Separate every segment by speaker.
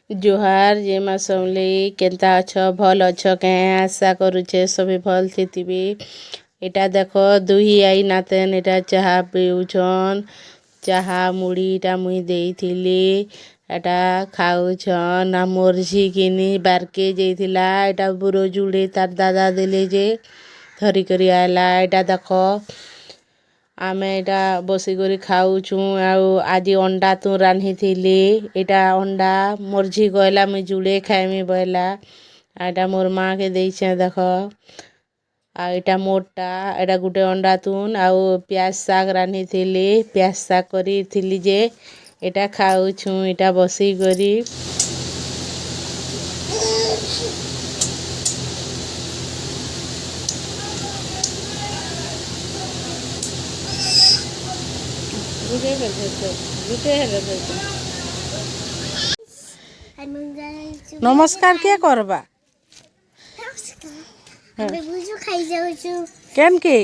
Speaker 1: जोहार जय माँ समलेई केन्ता अछ भल अछ कें आशा करूचे सभी भल थितिबे। एटा देखो दुही आई नातेन एटा चाहा पिउछन चाहा मुड़ी टा मुई देइथिली एटा खाउछन आ मोर झिकिनी बारके जेइथिला एटा बुरो जुड़े तार दादा देले जे धरी करी आयला एटा देखो आमे एटा बसी करी खाउछु आउ आजी अंडा तू रान्धिथिली एटा अंडा मोर झी कहला मुई जुड़े खाइमी बहला एटा मोर माँ के देइछे देखो आ एटा मोरटा एटा गुटे अंडा तुन आउ प्याज साग रान्धिथिली प्याज साग करिथिली जे एटा खाउछु एटा बसी करी नमस्कार के करबा केन के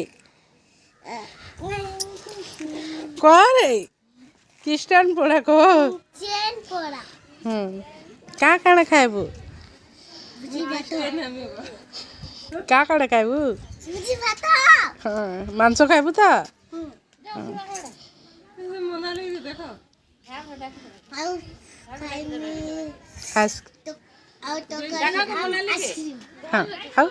Speaker 1: करे क्रिस्टियन पड़ा को का काना खाइबू का काना खाइबू मांस खाइबू तो खास हाँ खाओ